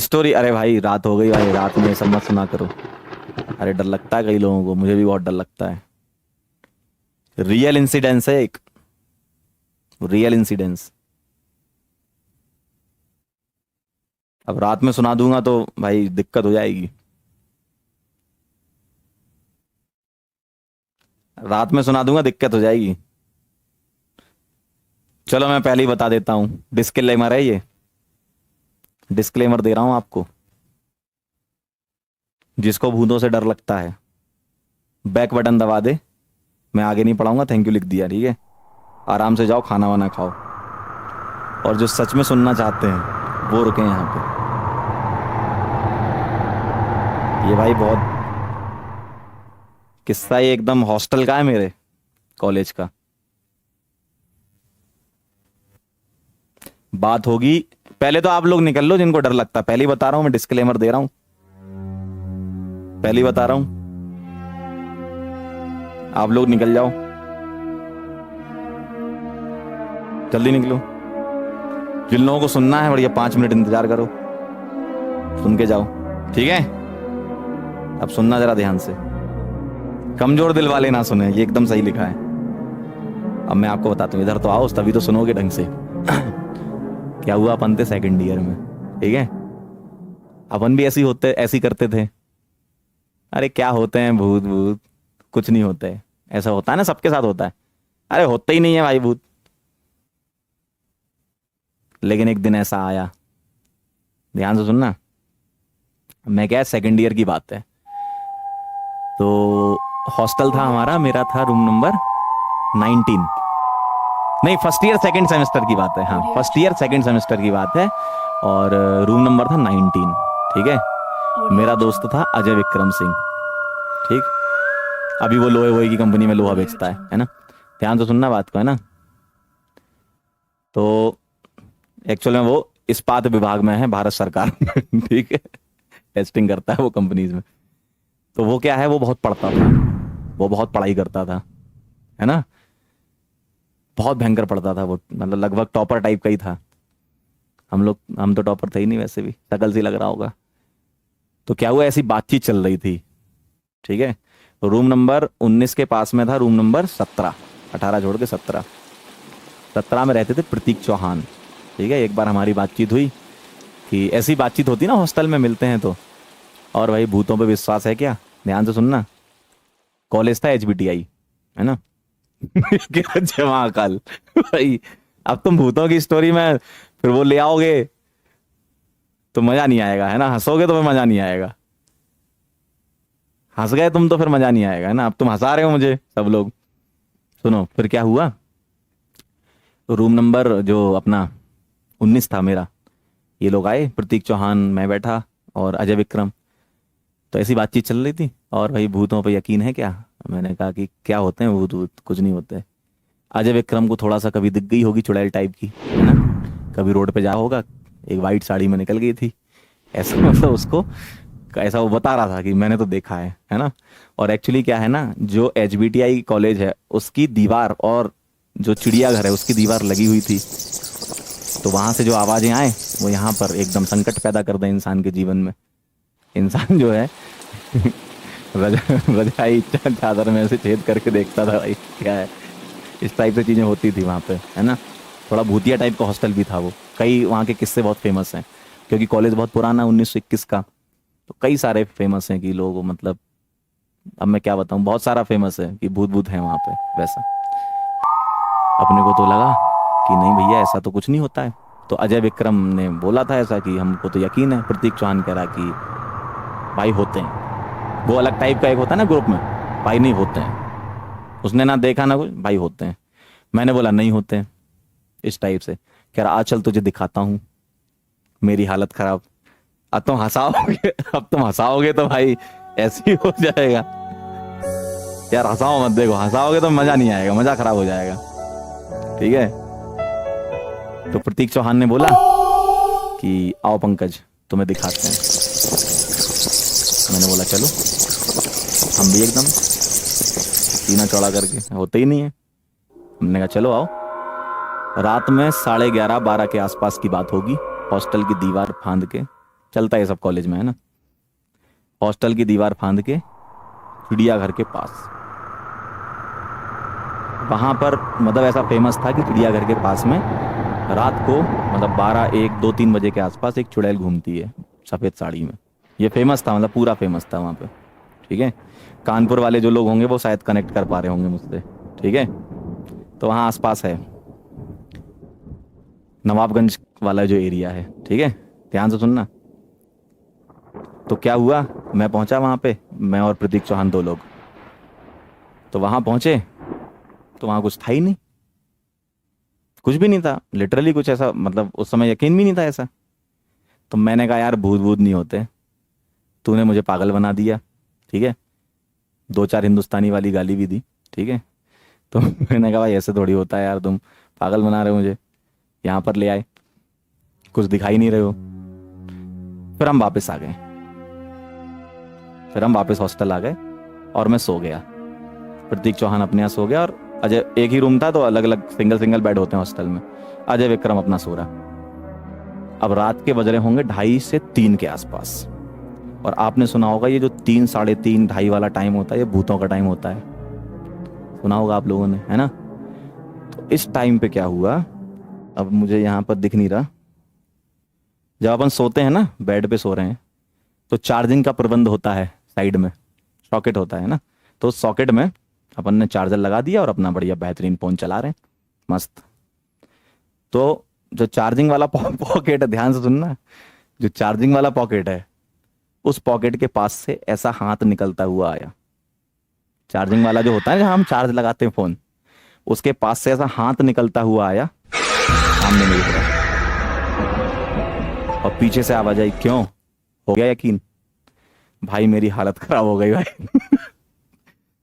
Story, अरे भाई रात हो गई भाई, रात में ये सब मत सुना करो। अरे डर लगता है कई लोगों को, मुझे भी बहुत डर लगता है। रियल इंसिडेंस है एक, रियल इंसिडेंस। अब रात में सुना दूंगा तो भाई दिक्कत हो जाएगी। रात में सुना दूंगा दिक्कत हो जाएगी। चलो मैं पहले ही बता देता हूँ, डिस्क्लेमर है ये, डिस्क्लेमर दे रहा हूँ आपको। जिसको भूतों से डर लगता है बैक बटन दबा दे। मैं आगे नहीं पढ़ाऊंगा, थैंक यू लिख दिया, ठीक है। आराम से जाओ, खाना वाना खाओ। और जो सच में सुनना चाहते हैं वो रुके यहाँ पे। ये भाई बहुत किस्सा, ये एकदम हॉस्टल का है, मेरे कॉलेज का। बात होगी, पहले तो आप लोग निकल लो जिनको डर लगता है, पहले ही बता रहा हूँ, मैं डिस्क्लेमर दे रहा हूँ, पहले ही बता रहा हूँ। आप लोग निकल जाओ, जल्दी निकलो। जिन लोगों को सुनना है बढ़िया 5 मिनट इंतजार करो, सुन के जाओ, ठीक है। अब सुनना जरा ध्यान से, कमजोर दिल वाले ना सुने, ये एकदम सही लिखा है। अब मैं आपको बताता हूँ, इधर तो आओ तभी तो सुनोगे ढंग से। क्या हुआ, अपन थे सेकंड ईयर में, ठीक है। अपन भी ऐसी होते, ऐसी करते थे। अरे क्या होते हैं भूत भूत, कुछ नहीं होते है। ऐसा होता है ना, सबके साथ होता है। अरे होता ही नहीं है भाई भूत। लेकिन एक दिन ऐसा आया, ध्यान से सुनना। मैं क्या, सेकंड ईयर की बात है। तो हॉस्टल था हमारा, मेरा था रूम नंबर 19, नहीं फर्स्ट ईयर सेकंड सेमेस्टर की बात है, हाँ फर्स्ट ईयर सेकंड सेमेस्टर की बात है। और रूम नंबर था 19, ठीक है। मेरा दोस्त था अजय विक्रम सिंह, ठीक। अभी वो लोहे वोहे की कंपनी में लोहा बेचता है ना। ध्यान से सुनना बात को, है ना। तो एक्चुअल में वो इस्पात विभाग में है, भारत सरकार में, ठीक है। टेस्टिंग करता है वो कंपनीज में। तो वो क्या है, वो बहुत पढ़ता था, वो बहुत पढ़ाई करता था, है ना। बहुत भयंकर पढ़ता था वो, मतलब लगभग टॉपर टाइप का ही था। हम तो टॉपर थे ही नहीं, वैसे भी शकल से लग रहा होगा। तो क्या हुआ, ऐसी बातचीत चल रही थी, ठीक है। तो रूम नंबर 19 के पास में था रूम नंबर 17, 18 छोड़ के 17, 17 में रहते थे प्रतीक चौहान, ठीक है। एक बार हमारी बातचीत हुई कि ऐसी बातचीत होती ना हॉस्टल में मिलते हैं तो। और भाई भूतों पे विश्वास है क्या, ध्यान से सुनना। कॉलेज था HBTI, है ना। क्या जमा कल भाई। अब तुम भूतों की स्टोरी में फिर वो ले आओगे तो मजा नहीं आएगा, है ना। हंसोगे तो फिर मजा नहीं आएगा। हंस गए तुम तो फिर मजा नहीं आएगा, है ना। अब तुम हंसा रहे हो मुझे सब लोग। सुनो फिर क्या हुआ। रूम नंबर जो अपना 19 था मेरा, ये लोग आए, प्रतीक चौहान, मैं बैठा और अजय विक्रम। तो ऐसी बातचीत चल रही थी। और भाई भूतों पे यकीन है क्या, मैंने कहा कि क्या होते हैं भूत भूत, कुछ नहीं होते। अजय विक्रम को थोड़ा सा कभी दिख गई होगी चुड़ैल टाइप की, है ना। कभी रोड पे जा होगा, एक वाइट साड़ी में निकल गई थी, ऐसा मतलब उसको ऐसा वो बता रहा था कि मैंने तो देखा है ना। और एक्चुअली क्या है ना, जो HBTI कॉलेज है उसकी दीवार और जो चिड़ियाघर है उसकी दीवार लगी हुई थी। तो वहां से जो आवाजें आए वो यहाँ पर एकदम संकट पैदा कर दें इंसान के जीवन में। इंसान जो है रजाई चादर में से छेद करके देखता था भाई क्या है। इस टाइप से चीजें होती थी वहां पे, है ना। थोड़ा भूतिया टाइप का हॉस्टल भी था वो। कई वहाँ के किस्से बहुत फेमस हैं, क्योंकि कॉलेज बहुत पुराना 1921 का। तो कई सारे फेमस हैं कि लोग मतलब, अब मैं क्या बताऊं, बहुत सारा फेमस है कि भूत भूत है वहां पे वैसा। अपने को तो लगा कि नहीं भैया ऐसा तो कुछ नहीं होता है। तो अजय विक्रम ने बोला था ऐसा कि हमको तो यकीन है। प्रतीक चौहान कह रहा कि भाई होते हैं। वो अलग टाइप का एक होता है ना ग्रुप में, भाई नहीं होते हैं, उसने ना देखा ना कुछ, भाई होते हैं। मैंने बोला नहीं होते हैं, इस टाइप से। कह रहा आ चल तुझे दिखाता हूँ। मेरी हालत खराब। अब तुम हंसाओगे अब तुम हंसाओगे तो भाई ऐसे ही हो जाएगा यार। हंसाओ मत, देखो हंसाओगे तो मजा नहीं आएगा, मजा खराब हो जाएगा, ठीक है। तो प्रतीक चौहान ने बोला कि आओ पंकज तुम्हें दिखाते हैं। मैंने बोला चलो। हम भी एकदम सीना चौड़ा करके, होते ही नहीं है। हमने कहा चलो आओ। रात में 11:30 12 के आसपास की बात होगी। हॉस्टल की दीवार फांद के चलता है ये सब कॉलेज में, है ना। हॉस्टल की दीवार फांद के चिड़ियाघर के पास, वहाँ पर मतलब ऐसा फेमस था कि चिड़ियाघर के पास में रात को मतलब 12 1 2 3 बजे के आसपास एक चुड़ैल घूमती है सफ़ेद साड़ी में। ये फेमस था, मतलब पूरा फेमस था वहाँ पे। ठीक है। कानपुर वाले जो लोग होंगे वो शायद कनेक्ट कर पा रहे होंगे मुझसे। ठीक है। तो वहाँ आसपास है, नवाबगंज वाला जो एरिया है। ठीक है, ध्यान से सुनना। तो क्या हुआ, मैं पहुंचा वहाँ पे, मैं और प्रतीक चौहान 2 लोग। तो वहाँ पहुंचे तो वहाँ कुछ था ही नहीं, कुछ भी नहीं था लिटरली, कुछ ऐसा मतलब उस समय यकीन भी नहीं था ऐसा। तो मैंने कहा यार भूत भूत नहीं होते, तूने मुझे पागल बना दिया। ठीक है, 2 4 हिंदुस्तानी वाली गाली भी दी। ठीक है। तो मैंने कहा भाई ऐसे थोड़ी होता है यार, तुम पागल बना रहे हो मुझे। यहाँ पर ले आए, कुछ दिखाई नहीं रहे हो। फिर हम वापस आ गए, फिर हम वापस हॉस्टल आ गए और मैं सो गया। प्रतीक चौहान अपने यहाँ सो गया और अजय, एक ही रूम था तो अलग अलग सिंगल सिंगल बेड होते हैं हॉस्टल में। अजय विक्रम अपना सो रहा। अब रात के बज रहे होंगे 2:30 से 3 के आसपास। और आपने सुना होगा ये जो 3 3:30 2:30 वाला टाइम होता है, ये भूतों का टाइम होता है। सुना होगा आप लोगों ने, है ना। तो इस टाइम पे क्या हुआ, अब मुझे यहाँ पर दिख नहीं रहा। जब अपन सोते हैं ना, बेड पे सो रहे हैं, तो चार्जिंग का प्रबंध होता है साइड में, सॉकेट होता है ना। तो उस सॉकेट में अपन ने चार्जर लगा दिया और अपना बढ़िया बेहतरीन फोन चला रहे हैं, मस्त। तो जो चार्जिंग वाला पॉकेट है, ध्यान से सुनना, जो चार्जिंग वाला पॉकेट है, उस पॉकेट के पास से ऐसा हाथ निकलता हुआ आया। चार्जिंग वाला जो होता है जहां हम चार्ज लगाते हैं फोन, उसके पास से ऐसा हाथ निकलता हुआ आया सामने मेरी तरफ। और पीछे से आवाज आई, क्यों, हो गया यकीन? भाई मेरी हालत खराब हो गई भाई।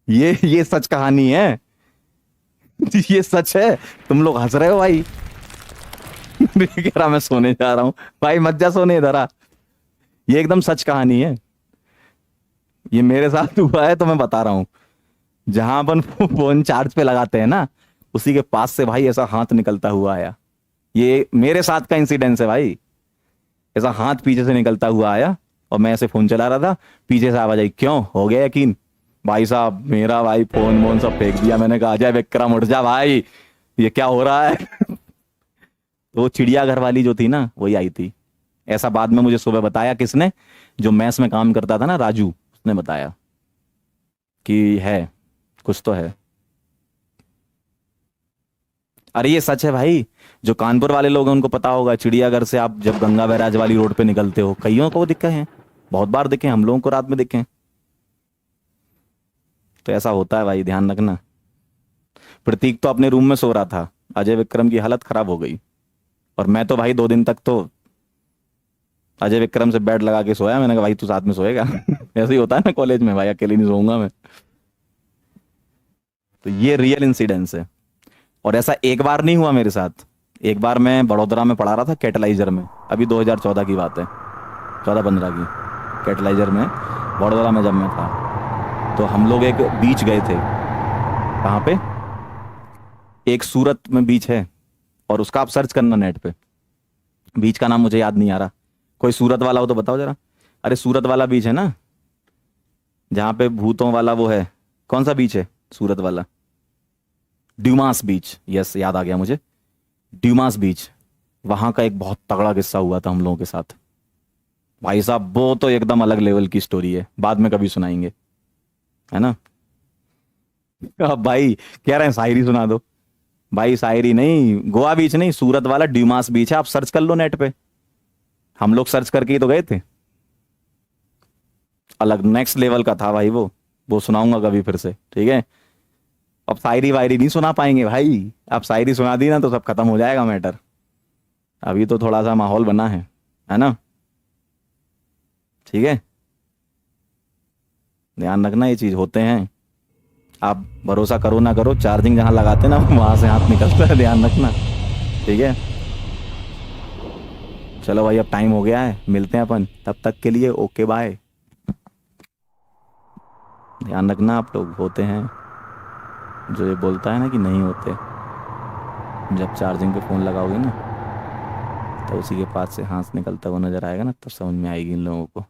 ये सच कहानी है। ये सच है, तुम लोग हंस रहे हो भाई। कह रहा मैं सोने जा रहा हूं। भाई मत जा सोने इधर आ, ये एकदम सच कहानी है। ये मेरे साथ हुआ है तो मैं बता रहा हूं। जहां अपन फोन चार्ज पे लगाते हैं ना, उसी के पास से भाई ऐसा हाथ निकलता हुआ आया। ये मेरे साथ का इंसिडेंस है भाई। ऐसा हाथ पीछे से निकलता हुआ आया और मैं ऐसे फोन चला रहा था, पीछे से आवाज आई, क्यों, हो गया यकीन? भाई साहब मेरा भाई फोन वोन सब फेंक दिया। मैंने कहा अजय विक्रम उठ जा भाई, ये क्या हो रहा है। तो वो चिड़ियाघर वाली जो थी ना, वही आई थी। ऐसा बाद में मुझे सुबह बताया किसने, जो मैस में काम करता था ना, राजू, उसने बताया कि है, कुछ तो है। अरे ये सच है भाई। जो कानपुर वाले लोग हैं उनको पता होगा, चिड़ियाघर से आप जब गंगा बैराज वाली रोड पे निकलते हो, कईयों को वो दिखे हैं, बहुत बार दिखे हैं, हम लोगों को रात में दिखे हैं। तो ऐसा होता है भाई, ध्यान रखना। प्रतीक तो अपने रूम में सो रहा था, अजय विक्रम की हालत खराब हो गई। और मैं तो भाई 2 दिन तक तो अजय विक्रम से बेड लगा के सोया। मैंने कहा भाई तू साथ में सोएगा। ऐसे ही होता है ना कॉलेज में, भाई अकेले नहीं सोऊंगा मैं। तो ये रियल इंसिडेंस है। और ऐसा एक बार नहीं हुआ मेरे साथ। एक बार मैं बड़ोदरा में पढ़ा रहा था कैटलाइजर में, अभी 2014 की बात है, 14-15 की। कैटलाइजर में बड़ोदरा में जब मैं था, तो हम लोग एक बीच गए थे। कहाँ पे? एक सूरत में बीच है, और उसका आप सर्च करना नेट पे, बीच का नाम मुझे याद नहीं आ रहा। कोई सूरत वाला हो तो बताओ जरा। अरे सूरत वाला बीच है ना, जहाँ पे भूतों वाला वो है। कौन सा बीच है सूरत वाला? ड्यूमास बीच, यस याद आ गया मुझे, ड्यूमास बीच। वहां का एक बहुत तगड़ा किस्सा हुआ था हम लोगों के साथ। भाई साहब वो तो एकदम अलग लेवल की स्टोरी है, बाद में कभी सुनाएंगे, है ना। अब भाई कह रहे हैं शायरी सुना दो। भाई शायरी नहीं, गोवा बीच नहीं, सूरत वाला ड्यूमास बीच है, आप सर्च कर लो नेट पे। हम लोग सर्च करके ही तो गए थे। अलग नेक्स्ट लेवल का था भाई वो सुनाऊंगा कभी फिर से, ठीक है। अब शायरी वायरी नहीं सुना पाएंगे भाई, अब शायरी सुना दी ना तो सब खत्म हो जाएगा मैटर। अभी तो थोड़ा सा माहौल बना है ना। ठीक है, ध्यान रखना ये चीज होते हैं। आप भरोसा करो ना करो, चार्जिंग जहां लगाते ना वहां से हाथ निकलता है, ध्यान रखना। ठीक है, चलो भाई अब टाइम हो गया है, मिलते हैं अपन, तब तक के लिए ओके बाय। ध्यान रखना, आप लोग होते हैं जो ये बोलता है ना कि नहीं होते, जब चार्जिंग पे फोन लगाओगे ना। तो उसी के पास से हाथ निकलता हुआ नजर आएगा ना, तो समझ में आएगी इन लोगों को।